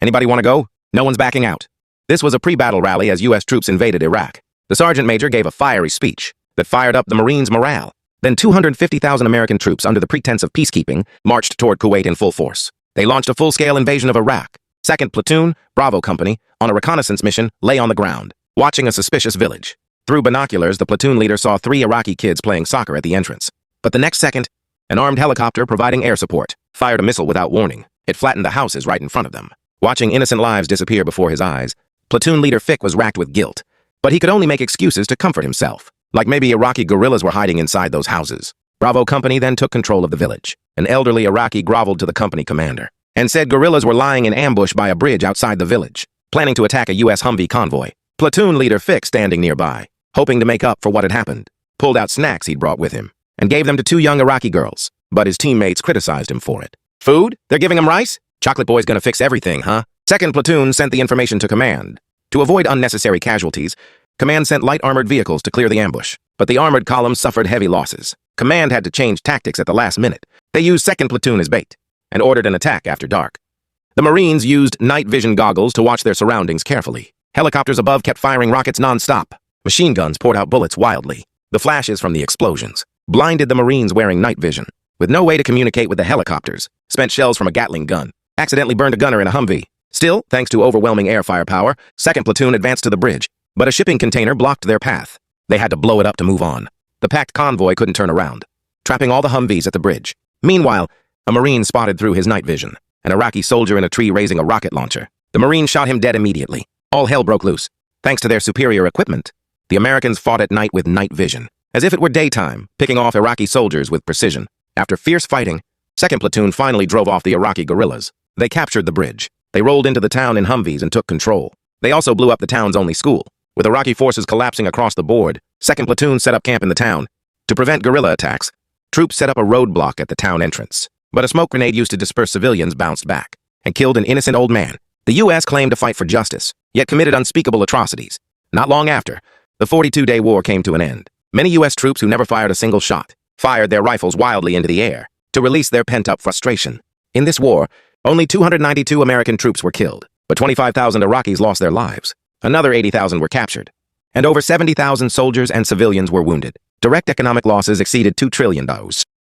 Anybody want to go? No one's backing out. This was a pre-battle rally as U.S. troops invaded Iraq. The sergeant major gave a fiery speech that fired up the Marines' morale. Then 250,000 American troops, under the pretense of peacekeeping, marched toward Kuwait in full force. They launched a full-scale invasion of Iraq. 2nd Platoon, Bravo Company, on a reconnaissance mission, lay on the ground, watching a suspicious village. Through binoculars, the platoon leader saw 3 Iraqi kids playing soccer at the entrance. But the next second, an armed helicopter providing air support fired a missile without warning. It flattened the houses right in front of them. Watching innocent lives disappear before his eyes, platoon leader Fick was racked with guilt. But he could only make excuses to comfort himself, like maybe Iraqi guerrillas were hiding inside those houses. Bravo Company then took control of the village. An elderly Iraqi groveled to the company commander and said guerrillas were lying in ambush by a bridge outside the village, planning to attack a U.S. Humvee convoy. Platoon leader Fick, standing nearby, hoping to make up for what had happened, pulled out snacks he'd brought with him and gave them to 2 young Iraqi girls, but his teammates criticized him for it. Food? They're giving him rice? Chocolate Boy's gonna fix everything, huh? 2nd Platoon sent the information to command. To avoid unnecessary casualties, command sent light armored vehicles to clear the ambush, but the armored column suffered heavy losses. Command had to change tactics at the last minute. They used 2nd Platoon as bait and ordered an attack after dark. The Marines used night vision goggles to watch their surroundings carefully. Helicopters above kept firing rockets non-stop. Machine guns poured out bullets wildly. The flashes from the explosions blinded the Marines wearing night vision. With no way to communicate with the helicopters, spent shells from a Gatling gun accidentally burned a gunner in a Humvee. Still, thanks to overwhelming air firepower, 2nd Platoon advanced to the bridge, but a shipping container blocked their path. They had to blow it up to move on. The packed convoy couldn't turn around, trapping all the Humvees at the bridge. Meanwhile, a Marine spotted through his night vision an Iraqi soldier in a tree raising a rocket launcher. The Marine shot him dead immediately. All hell broke loose. Thanks to their superior equipment, the Americans fought at night with night vision, as if it were daytime, picking off Iraqi soldiers with precision. After fierce fighting, 2nd Platoon finally drove off the Iraqi guerrillas. They captured the bridge. They rolled into the town in Humvees and took control. They also blew up the town's only school. With Iraqi forces collapsing across the board, 2nd Platoon set up camp in the town. To prevent guerrilla attacks, troops set up a roadblock at the town entrance. But a smoke grenade used to disperse civilians bounced back and killed an innocent old man. The U.S. claimed to fight for justice, yet committed unspeakable atrocities. Not long after, the 42-day war came to an end. Many U.S. troops who never fired a single shot fired their rifles wildly into the air to release their pent-up frustration. In this war, only 292 American troops were killed, but 25,000 Iraqis lost their lives. Another 80,000 were captured, and over 70,000 soldiers and civilians were wounded. Direct economic losses exceeded $2 trillion.